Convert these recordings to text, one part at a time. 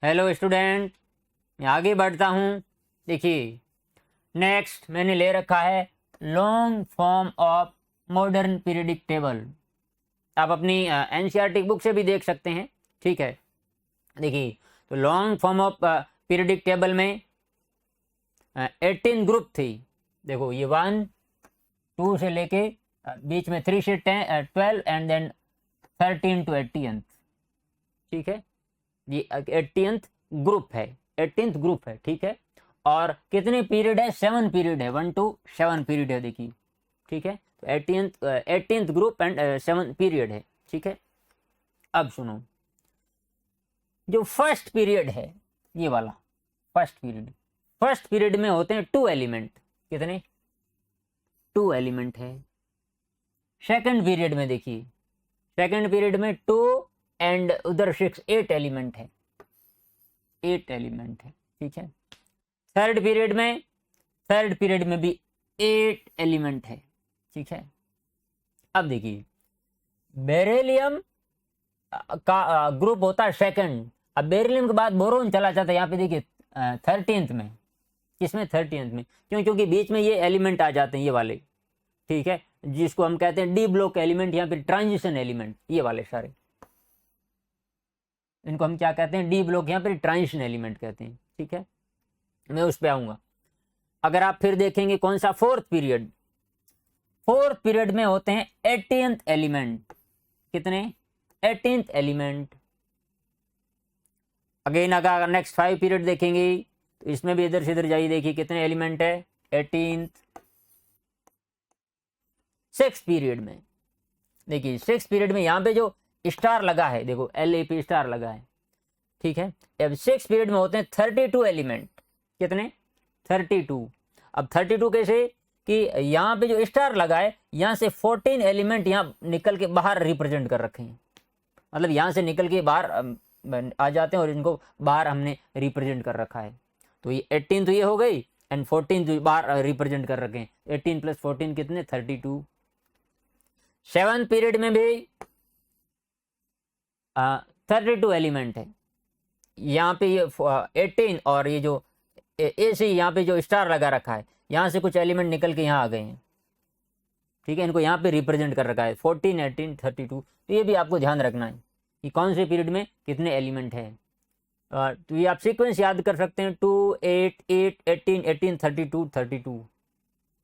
Hello student, मैं आगे बढ़ता हूँ। देखिए, नेक्स्ट मैंने ले रखा है long form of modern periodic table. आप अपनी एनसीईआरटी बुक से भी देख सकते हैं। ठीक है, देखिए, तो long form of periodic table में 18 ग्रुप थी। देखो, ये 1 2 से लेके बीच में 3 से 12 एंड देन 13 to 18। ठीक है, ये 18th ग्रुप है, 18th ग्रुप है। ठीक है, और कितने पीरियड है? 7 पीरियड है, 1 to 7 पीरियड है। देखिए, ठीक है, तो 18th ग्रुप एंड 7 पीरियड है। ठीक है, अब सुनो, जो फर्स्ट पीरियड है ये वाला फर्स्ट पीरियड में होते हैं 2 एलिमेंट। कितने? 2 एलिमेंट है। सेकंड पीरियड में देखिए, सेकंड पीरियड में 2 एंड उधर 6, 8 एलिमेंट है, 8 एलिमेंट है। ठीक है, थर्ड पीरियड में भी 8 एलिमेंट है। ठीक है, अब देखिए, बेरिलियम का ग्रुप होता है सेकंड। अब बेरिलियम के बाद बोरोन चला जाता है। यहाँ पे देखिए 13th में। किसमें? 13th में। क्यों? क्योंकि बीच में ये एलिमेंट आ जाते हैं, ये वाले। ठीक है, जिसको हम कहते हैं डी ब्लॉक एलिमेंट या फिर ट्रांजिशन एलिमेंट। ये वाले सारे, इनको हम क्या कहते हैं? डी ब्लॉक या फिर ट्रांजिशन एलिमेंट कहते हैं। ठीक है, मैं उस पर आऊंगा। अगर आप फिर देखेंगे कौन सा? फोर्थ पीरियड में होते हैं 18th एलिमेंट। कितने? 18th element. अगेन अगर नेक्स्ट 5 पीरियड देखेंगे तो इसमें भी इधर से इधर जाइए, देखिए कितने एलिमेंट है? 18th। 6 पीरियड में देखिए, 6 पीरियड में यहाँ पे जो स्टार लगा है, देखो LAP स्टार लगा है। ठीक है, अब 6 पीरियड में होते हैं 32 एलिमेंट। कितने? 32। अब 32 कैसे? कि यहाँ पे जो स्टार लगा है, यहाँ से 14 एलिमेंट यहाँ निकल के बाहर रिप्रेजेंट कर रखे हैं। मतलब यहाँ से निकल के बाहर आ जाते हैं और इनको बाहर हमने रिप्रेजेंट कर रखा है। तो ये 18 तो ये हो गई एंड 14 तो बाहर रिप्रेजेंट कर रखे हैं। 18 + 14 कितने? 32। 7 पीरियड में भी 32 एलिमेंट है। यहाँ पे ये 18 और ये जो ऐसे यहाँ पे जो स्टार लगा रखा है, यहाँ से कुछ एलिमेंट निकल के यहाँ आ गए हैं। ठीक है, इनको यहाँ पे रिप्रेजेंट कर रखा है 14, 18, 32। तो ये भी आपको ध्यान रखना है कि कौन से पीरियड में कितने एलिमेंट है। तो ये आप सीक्वेंस याद कर सकते हैं, 2 8 8 18 18 32 32।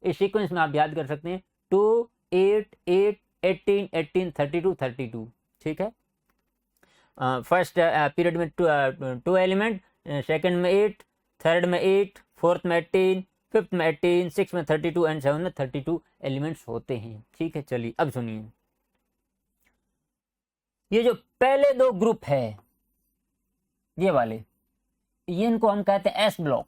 इस सीक्वेंस में आप याद कर सकते हैं 2 8 8 18 18 32 32। ठीक है, फर्स्ट पीरियड में 2 एलिमेंट, सेकंड में 8, थर्ड में 8, फोर्थ में 18, फिफ्थ में 18, सिक्स में 32 एंड 7 में 32 एलिमेंट्स होते हैं। ठीक है, चलिए अब सुनिए, ये जो पहले 2 ग्रुप है ये वाले, ये इनको हम कहते हैं एस ब्लॉक।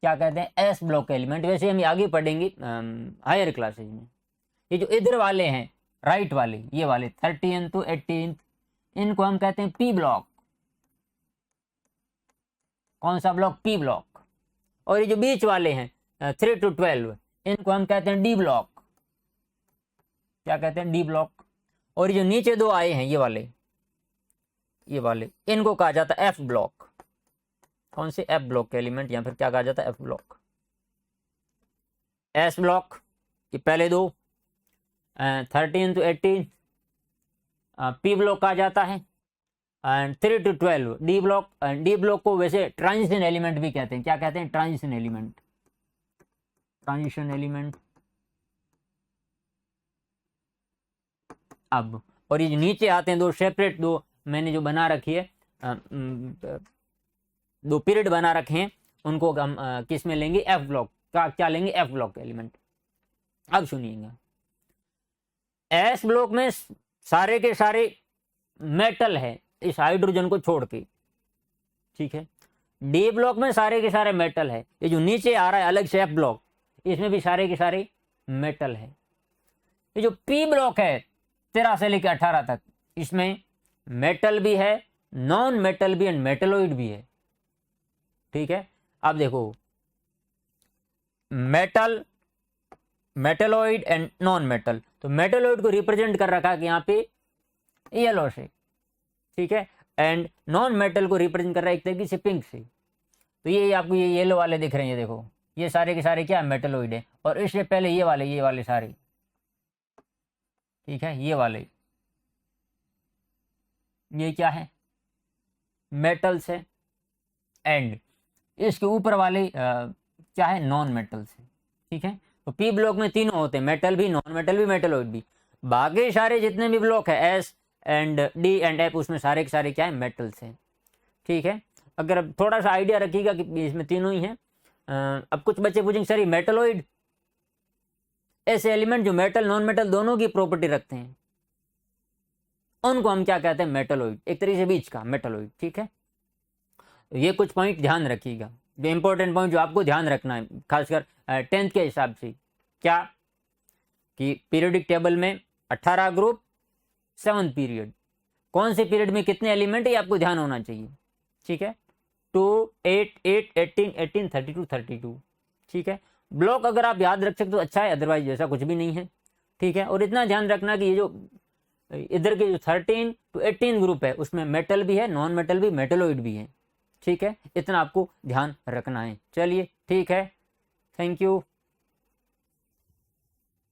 क्या कहते हैं? S block element. वैसे हम आगे पढ़ेंगे हायर क्लासेज में। ये जो इधर वाले हैं, राइट वाले, ये वाले 13th to 18th, इनको हम कहते हैं पी ब्लॉक। कौन सा ब्लॉक? P block. और ये जो बीच वाले हैं 3 to 12, इनको हम कहते हैं डी ब्लॉक। क्या कहते हैं? D block. और ये जो नीचे 2 आए हैं, ये वाले इनको कहा जाता है एफ ब्लॉक। कौन से? एफ ब्लॉक के एलिमेंट, या फिर क्या कहा जाता है? F block. एस ब्लॉक ये पहले 2 13 to 18 पी ब्लॉक कहा जाता है, and 3 to 12 D block. D block को वैसे ट्रांजिशन एलिमेंट भी कहते हैं। क्या कहते हैं? Transition element. अब और ये नीचे आते हैं 2 सेपरेट, 2 मैंने जो बना रखी है, 2 पीरियड बना रखे हैं, उनको हम किस में लेंगे? F block. क्या लेंगे? F block element. अब सुनिएगा, एस ब्लॉक में सारे के सारे मेटल है, इस हाइड्रोजन को छोड़ के। ठीक है, डी ब्लॉक में सारे के सारे मेटल है। ये जो नीचे आ रहा है अलग से एफ ब्लॉक, इसमें भी सारे के सारे मेटल है। ये जो पी ब्लॉक है 13 से लेकर 18 तक, इसमें मेटल भी है, नॉन मेटल भी, एंड मेटलोइड भी है। ठीक है, अब देखो, मेटल, मेटलोइड एंड नॉन मेटल। तो मेटलोइड को रिप्रेजेंट कर रखा है यहाँ पे येलो से। ठीक है, एंड नॉन मेटल को रिप्रेजेंट कर रहा है एक तरीके से पिंक से। तो ये आपको ये येलो वाले दिख रहे हैं, ये देखो ये सारे के सारे क्या है, मेटलोइड है। और इससे पहले ये वाले सारे, ठीक है, ये वाले ये क्या है, मेटल्स है। एंड इसके ऊपर वाले क्या है, नॉन मेटल्स है। ठीक है, तो पी ब्लॉक में तीनों होते हैं, मेटल भी, नॉन मेटल भी, मेटलोइड भी। बाकी सारे जितने भी ब्लॉक है S and D and F, उसमें सारे के सारे क्या है, मेटल्स हैं। ठीक है, अगर अब थोड़ा सा आइडिया रखिएगा कि इसमें तीनों ही हैं। अब कुछ बच्चे पूछेंगे सर ये मेटलोइड, ऐसे एलिमेंट जो मेटल नॉन मेटल दोनों की प्रॉपर्टी रखते हैं, उनको हम क्या कहते हैं, मेटलोइड, एक तरीके से बीच का मेटलोइड। ठीक है, ये कुछ पॉइंट ध्यान रखिएगा, जो इंपॉर्टेंट पॉइंट जो आपको ध्यान रखना है खासकर 10th के हिसाब से, क्या कि पीरियोडिक टेबल में 18 ग्रुप 7th पीरियड, कौन से पीरियड में कितने एलिमेंट है आपको ध्यान होना चाहिए। ठीक है, 2 8 8 18 18 32 32। ठीक है, ब्लॉक अगर आप याद रख सकते तो अच्छा है, अदरवाइज जैसा कुछ भी नहीं है। ठीक है, और इतना ध्यान रखना कि ये जो इधर के जो 13 to 18 ग्रुप है उसमें मेटल भी है, नॉन मेटल भी, मेटलोइड भी है। ठीक है, इतना आपको ध्यान रखना है। चलिए ठीक है, थैंक यू।